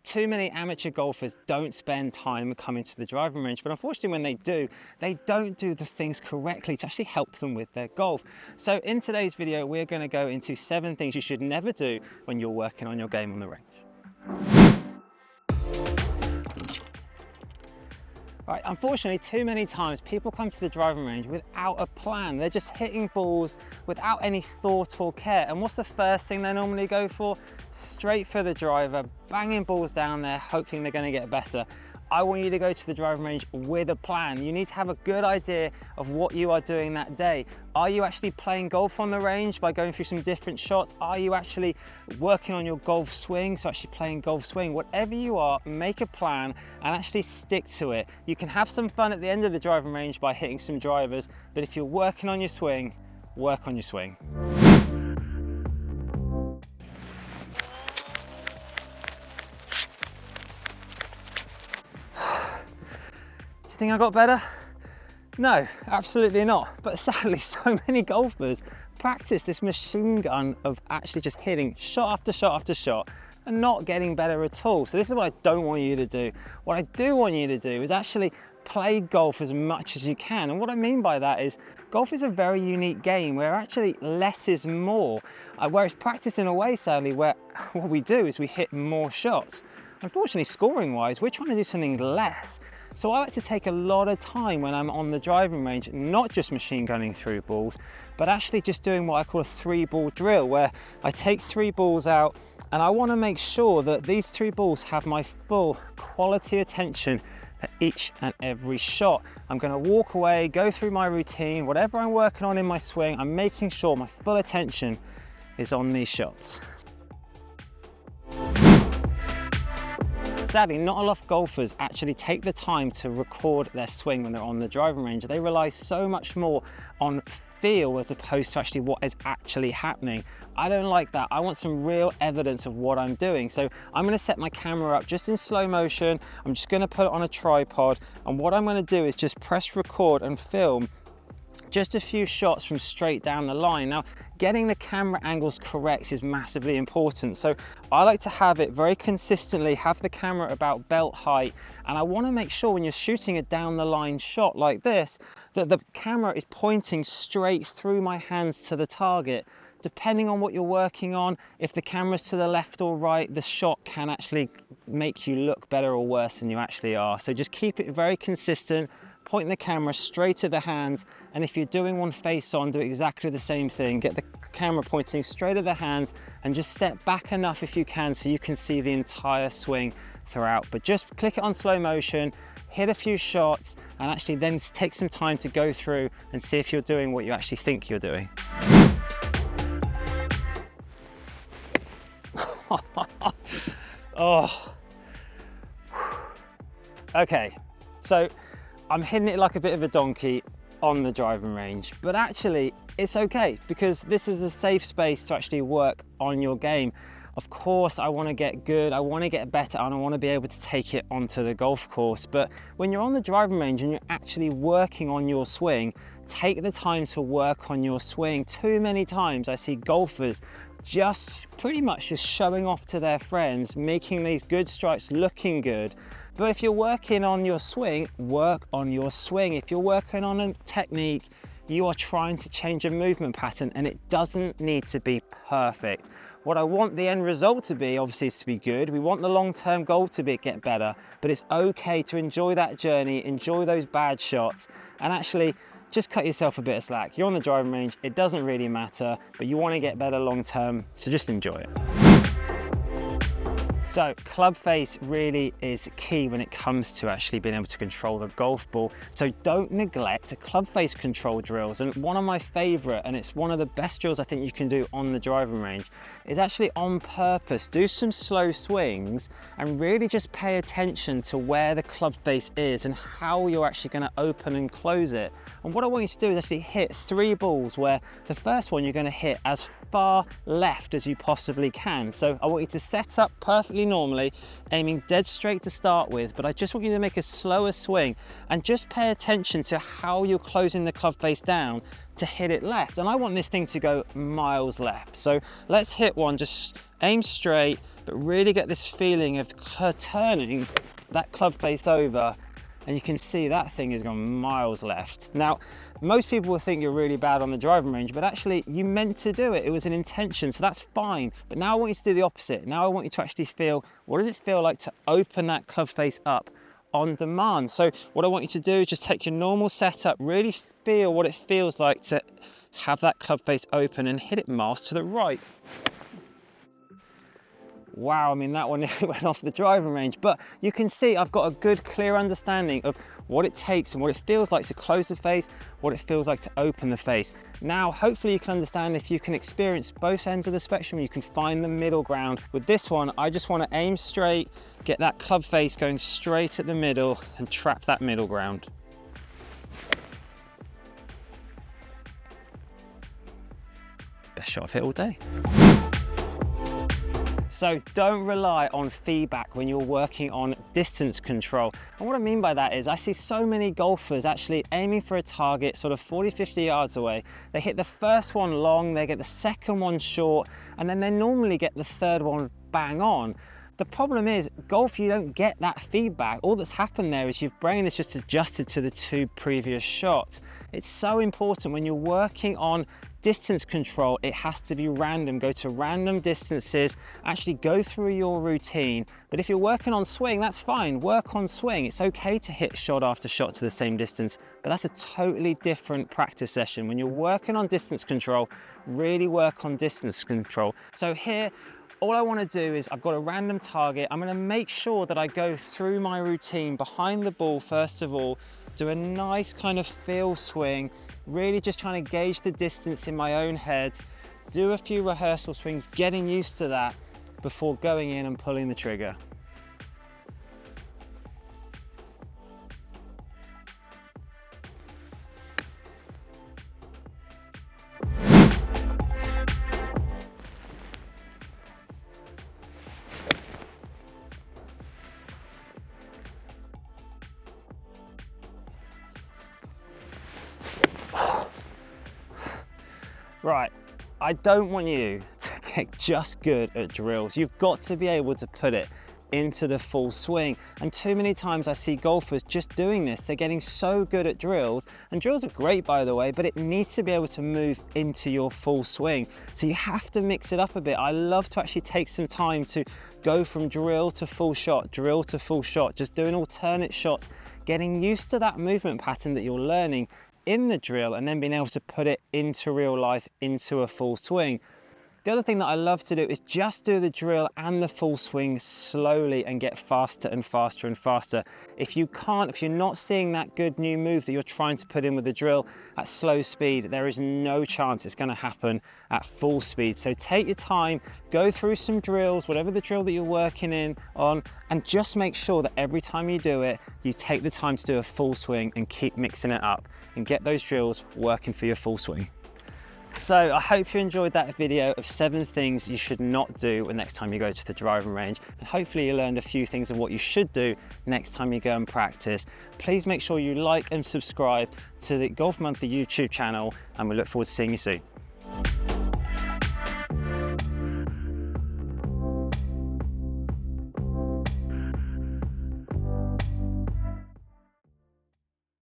too many amateur golfers don't spend time coming to the driving range, but unfortunately when they don't do the things correctly to actually help them with their golf. So in today's video, we're going to go into 7 things you should never do when you're working on your game on the range. Right, unfortunately, too many times people come to the driving range without a plan. They're just hitting balls without any thought or care. And what's the first thing they normally go for? Straight for the driver, banging balls down there, hoping they're going to get better. I want you to go to the driving range with a plan. You need to have a good idea of what you are doing that day. Are you actually playing golf on the range by going through some different shots? Are you actually working on your golf swing, so actually playing golf swing? Whatever you are, make a plan and actually stick to it. You can have some fun at the end of the driving range by hitting some drivers, but if you're working on your swing, work on your swing. Think I got better? No, absolutely not. But sadly, so many golfers practice this machine gun of actually just hitting shot after shot after shot and not getting better at all. So this is what I don't want you to do. What I do want you to do is actually play golf as much as you can. And what I mean by that is golf is a very unique game where actually less is more. Whereas practice in a way, sadly, where what we do is we hit more shots. Unfortunately, scoring wise, we're trying to do something less. So I like to take a lot of time when I'm on the driving range, not just machine gunning through balls, but actually just doing what I call a 3-ball drill, where I take 3 balls out and I want to make sure that these 3 balls have my full quality attention at each and every shot. I'm going to walk away, go through my routine, whatever I'm working on in my swing, I'm making sure my full attention is on these shots. Sadly, not a lot of golfers actually take the time to record their swing when they're on the driving range. They rely so much more on feel as opposed to actually what is actually happening. I don't like that. I want some real evidence of what I'm doing. So I'm going to set my camera up just in slow motion. I'm just going to put it on a tripod. And what I'm going to do is just press record and film just a few shots from straight down the line. Now, getting the camera angles correct is massively important. So I like to have it very consistently, have the camera about belt height. And I want to make sure when you're shooting a down the line shot like this, that the camera is pointing straight through my hands to the target. Depending on what you're working on, if the camera's to the left or right, the shot can actually make you look better or worse than you actually are. So just keep it very consistent. Point the camera straight at the hands, and if you're doing one face on, do exactly the same thing. Get the camera pointing straight at the hands and just step back enough if you can so you can see the entire swing throughout. But just click it on slow motion, hit a few shots, and actually then take some time to go through and see if you're doing what you actually think you're doing. Oh. Okay, so I'm hitting it like a bit of a donkey on the driving range, but actually it's okay because this is a safe space to actually work on your game. Of course, I want to get good, I want to get better, and I want to be able to take it onto the golf course. But when you're on the driving range and you're actually working on your swing, take the time to work on your swing. Too many times I see golfers just pretty much just showing off to their friends, making these good strikes, looking good. But if you're working on your swing, work on your swing. If you're working on a technique, you are trying to change a movement pattern, and it doesn't need to be perfect. What I want the end result to be, obviously, is to be good. We want the long-term goal to be get better, but it's okay to enjoy that journey, enjoy those bad shots, and actually just cut yourself a bit of slack. You're on the driving range, it doesn't really matter, but you want to get better long-term, so just enjoy it. So club face really is key when it comes to actually being able to control the golf ball. So don't neglect club face control drills. And one of my favorite, and it's one of the best drills I think you can do on the driving range, is actually on purpose. Do some slow swings and really just pay attention to where the club face is and how you're actually going to open and close it. And what I want you to do is actually hit 3 balls where the first one you're going to hit as far left as you possibly can. So I want you to set up perfectly normally, aiming dead straight to start with, but I just want you to make a slower swing and just pay attention to how you're closing the club face down to hit it left. And I want this thing to go miles left. So let's hit one, just aim straight, but really get this feeling of turning that club face over, and you can see that thing has gone miles left. Now, most people will think you're really bad on the driving range, but actually you meant to do it. It was an intention, so that's fine. But now I want you to do the opposite. Now I want you to actually feel, what does it feel like to open that club face up on demand? So what I want you to do is just take your normal setup, really feel what it feels like to have that club face open and hit it miles to the right. Wow, I mean, that one went off the driving range, but you can see I've got a good, clear understanding of what it takes and what it feels like to close the face, what it feels like to open the face. Now, hopefully you can understand, if you can experience both ends of the spectrum, you can find the middle ground. With this one, I just want to aim straight, get that club face going straight at the middle and trap that middle ground. Best shot I've hit all day. So don't rely on feedback when you're working on distance control. And what I mean by that is I see so many golfers actually aiming for a target sort of 40, 50 yards away. They hit the first one long, they get the second one short, and then they normally get the third one bang on. The problem is, golf, you don't get that feedback. All that's happened there is your brain has just adjusted to the two previous shots. It's so important when you're working on distance control, it has to be random. Go to random distances, actually go through your routine. But if you're working on swing, that's fine. Work on swing. It's okay to hit shot after shot to the same distance, but that's a totally different practice session. When you're working on distance control, really work on distance control. So here, all I want to do is I've got a random target. I'm going to make sure that I go through my routine behind the ball first of all, do a nice kind of feel swing, really just trying to gauge the distance in my own head, do a few rehearsal swings, getting used to that before going in and pulling the trigger. Right, I don't want you to get just good at drills. You've got to be able to put it into the full swing. And too many times I see golfers just doing this. They're getting so good at drills, and drills are great, by the way, but it needs to be able to move into your full swing. So you have to mix it up a bit. I love to actually take some time to go from drill to full shot, drill to full shot, just doing alternate shots, getting used to that movement pattern that you're learning in the drill, and then being able to put it into real life, into a full swing. The other thing that I love to do is just do the drill and the full swing slowly and get faster and faster and faster. If you can't, if you're not seeing that good new move that you're trying to put in with the drill at slow speed, there is no chance it's going to happen at full speed. So take your time, go through some drills, whatever the drill that you're working on, and just make sure that every time you do it, you take the time to do a full swing and keep mixing it up and get those drills working for your full swing. So I hope you enjoyed that video of 7 things you should not do the next time you go to the driving range. And hopefully you learned a few things of what you should do next time you go and practice. Please make sure you like and subscribe to the Golf Monthly YouTube channel, and we look forward to seeing you soon.